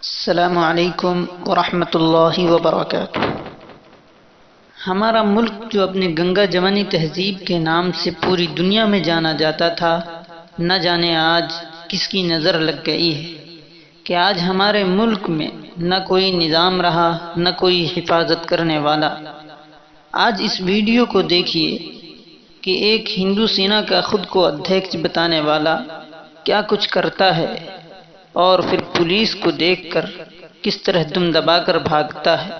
अस्सलामु अलैकुम वरहमतुल्लाहि वबरकातुहू। हमारा मुल्क जो अपने गंगा जमनी तहजीब के नाम से पूरी दुनिया में जाना जाता था, न जाने आज किसकी नज़र लग गई है कि आज हमारे मुल्क में न कोई निज़ाम रहा, न कोई हिफाजत करने वाला। आज इस वीडियो को देखिए कि एक हिंदू सेना का खुद को अध्यक्ष बताने वाला क्या कुछ करता है और फिर पुलिस को देखकर किस तरह दुम दबाकर भागता है।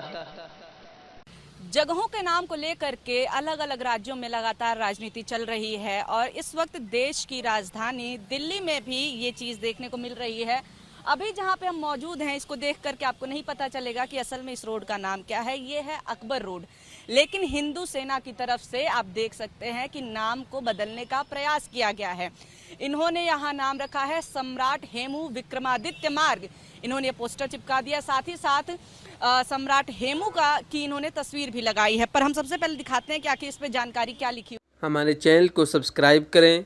जगहों के नाम को लेकर के अलग अलग राज्यों में लगातार राजनीति चल रही है और इस वक्त देश की राजधानी दिल्ली में भी ये चीज़ देखने को मिल रही है। अभी जहां पे हम मौजूद हैं, इसको देख करके आपको नहीं पता चलेगा कि असल में इस रोड का नाम क्या है। ये है अकबर रोड, लेकिन हिंदू सेना की तरफ से आप देख सकते हैं कि नाम को बदलने का प्रयास किया गया है। इन्होंने यहाँ नाम रखा है सम्राट हेमू विक्रमादित्य मार्ग। इन्होंने पोस्टर चिपका दिया, साथ ही साथ सम्राट हेमू की इन्होंने तस्वीर भी लगाई है। पर हम सबसे पहले दिखाते हैं कि आखिर इस पे जानकारी क्या लिखी हुई। हमारे चैनल को सब्सक्राइब करें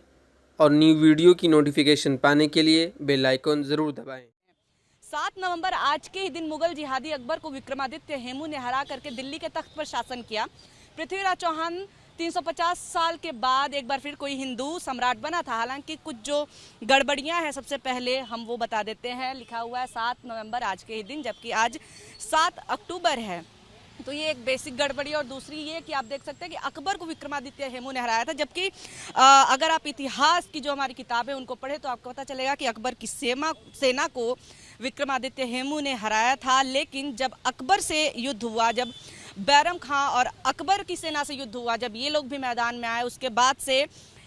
और न्यू वीडियो की नोटिफिकेशन पाने के लिए बेल आइकन जरूर दबाएं। 7 नवंबर आज के ही दिन मुगल जिहादी अकबर को विक्रमादित्य हेमू ने हरा करके दिल्ली के तख्त पर शासन किया। पृथ्वीराज चौहान 350 साल के बाद एक बार फिर कोई हिंदू सम्राट बना था। हालांकि कुछ जो गड़बड़ियां हैं, सबसे पहले हम वो बता देते हैं। लिखा हुआ है 7 नवंबर आज के ही दिन, जबकि आज 7 अक्टूबर है। तो ये एक बेसिक गड़बड़ी। और दूसरी ये कि आप देख सकते हैं कि अकबर को विक्रमादित्य हेमू ने हराया था, जबकि अगर आप इतिहास की जो हमारी किताब है उनको पढ़े तो आपको पता चलेगा कि अकबर की सेना को विक्रमादित्य हेमू ने हराया था। लेकिन जब अकबर से युद्ध हुआ, जब बैरम खां और अकबर की सेना से युद्ध हुआ, जब ये लोग भी मैदान में आए, उसके बाद से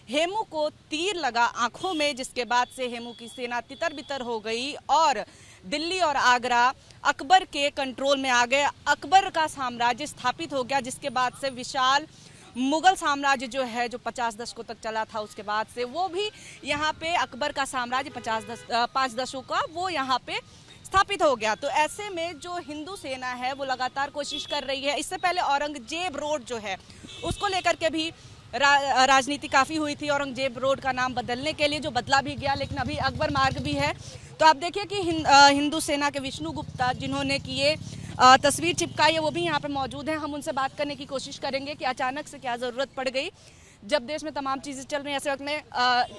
हेमू को तीर लगा आंखों में, जिसके बाद से हेमू की सेना तितर बितर हो गई और दिल्ली और आगरा अकबर के कंट्रोल में आ गए। अकबर का साम्राज्य स्थापित हो गया, जिसके बाद से विशाल मुगल साम्राज्य जो है, जो 50 दशकों तक चला था, उसके बाद से वो भी यहाँ पे अकबर का साम्राज्य 5 दशकों का वो यहाँ पे स्थापित हो गया। तो ऐसे में जो हिंदू सेना है वो लगातार कोशिश कर रही है। इससे पहले औरंगजेब रोड जो है उसको लेकर के भी राजनीति काफ़ी हुई थी। औरंगजेब रोड का नाम बदलने के लिए जो बदला भी गया, लेकिन अभी अकबर मार्ग भी है। तो आप देखिए कि हिंदू सेना के विष्णु गुप्ता जिन्होंने की ये तस्वीर चिपकाई है, वो भी यहाँ पे मौजूद हैं। हम उनसे बात करने की कोशिश करेंगे कि अचानक से क्या ज़रूरत पड़ गई जब देश में तमाम चीज़ें चल रही हैं, ऐसे वक्त में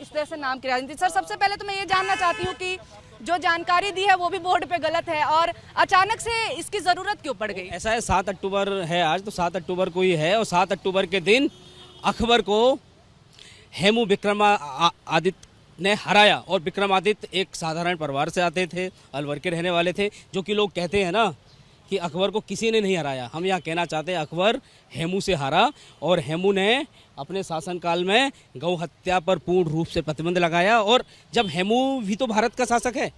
इस तरह से नाम की राजनीति। सर, सबसे पहले तो मैं ये जानना चाहती हूँ कि जो जानकारी दी है वो भी बोर्ड पे गलत है और अचानक से इसकी ज़रूरत क्यों पड़ गई? ऐसा है, 7 अक्टूबर है आज, तो 7 अक्टूबर को ही है और 7 अक्टूबर के दिन अकबर को हेमू विक्रमादित्य ने हराया। और विक्रमादित्य एक साधारण परिवार से आते थे, अलवर के रहने वाले थे। जो कि लोग कहते हैं ना कि अकबर को किसी ने नहीं हराया, हम यहाँ कहना चाहते हैं अकबर हेमू से हारा। और हेमू ने अपने शासनकाल में गौ हत्या पर पूर्ण रूप से प्रतिबंध लगाया। और जब हेमू भी तो भारत का शासक है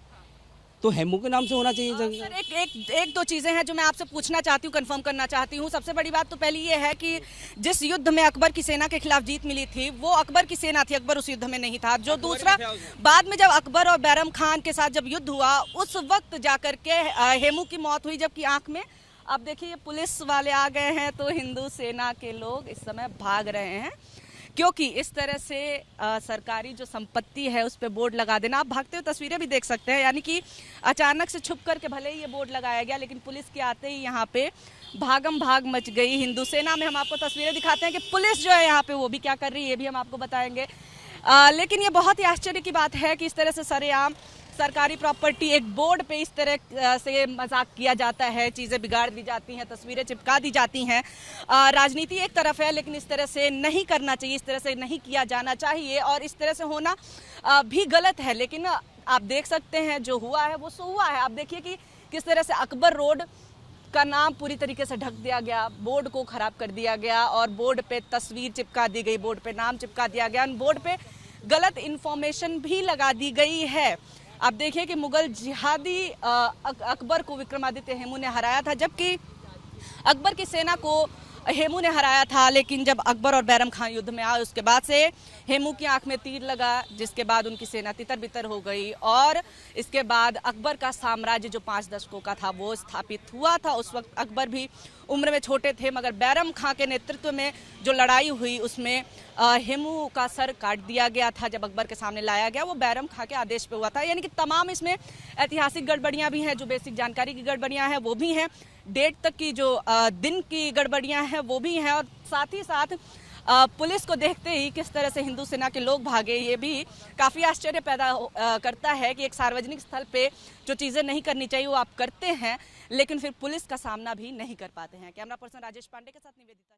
तो हेमू के नाम से होना चाहिए। सर, एक दो चीज़ें हैं जो मैं आपसे पूछना चाहती हूँ, कंफर्म करना चाहती हूँ। सबसे बड़ी बात तो पहली ये है कि जिस युद्ध में अकबर की सेना के खिलाफ जीत मिली थी वो अकबर की सेना थी, अकबर उस युद्ध में नहीं था। जो दूसरा, बाद में जब अकबर और बैरम खान के साथ जब युद्ध हुआ, उस वक्त जाकर के हेमू की मौत हुई, जबकि आंख में आप देखिए पुलिस वाले आ गए हैं। तो हिंदू सेना के लोग इस समय भाग रहे हैं, क्योंकि इस तरह से सरकारी जो संपत्ति है उस पर बोर्ड लगा देना, आप भागते हुए तस्वीरें भी देख सकते हैं। यानी कि अचानक से छुप करके भले ही ये बोर्ड लगाया गया, लेकिन पुलिस के आते ही यहाँ पे भागम भाग मच गई हिंदू सेना में। हम आपको तस्वीरें दिखाते हैं कि पुलिस जो है यहाँ पे वो भी क्या कर रही है, ये भी हम आपको बताएंगे। लेकिन ये बहुत ही आश्चर्य की बात है कि इस तरह से सरेआम सरकारी प्रॉपर्टी एक बोर्ड पे इस तरह से मजाक किया जाता है, चीज़ें बिगाड़ दी जाती हैं, तस्वीरें चिपका दी जाती हैं। राजनीति एक तरफ है, लेकिन इस तरह से नहीं करना चाहिए, इस तरह से नहीं किया जाना चाहिए और इस तरह से होना भी गलत है। लेकिन आप देख सकते हैं जो हुआ है वो सो हुआ है। आप देखिए कि किस तरह से अकबर रोड का नाम पूरी तरीके से ढक दिया गया, बोर्ड को खराब कर दिया गया और बोर्ड पे तस्वीर चिपका दी गई, बोर्ड पे नाम चिपका दिया गया, बोर्ड पे गलत इंफॉर्मेशन भी लगा दी गई है। आप देखिए कि मुगल जिहादी अकबर को विक्रमादित्य हेमू ने हराया था, जबकि अकबर की सेना को हेमू ने हराया था, लेकिन जब अकबर और बैरम खान युद्ध में आए उसके बाद से हेमू की आंख में तीर लगा, जिसके बाद उनकी सेना तितर बितर हो गई और इसके बाद अकबर का साम्राज्य जो 5 दशकों का था वो स्थापित हुआ था। उस वक्त अकबर भी उम्र में छोटे थे, मगर बैरम खां के नेतृत्व में जो लड़ाई हुई उसमें हेमू का सर काट दिया गया था। जब अकबर के सामने लाया गया वो बैरम खां के आदेश पे हुआ था। यानी कि तमाम इसमें ऐतिहासिक गड़बड़ियां भी हैं, जो बेसिक जानकारी की गड़बड़ियां हैं वो भी हैं, डेट तक की जो दिन की गड़बड़ियां हैं वो भी हैं, और साथ ही साथ पुलिस को देखते ही किस तरह से हिंदू सेना के लोग भागे, ये भी काफ़ी आश्चर्य पैदा करता है कि एक सार्वजनिक स्थल पे जो चीज़ें नहीं करनी चाहिए वो आप करते हैं, लेकिन फिर पुलिस का सामना भी नहीं कर पाते हैं। कैमरा पर्सन राजेश पांडे के साथ निवेदिता।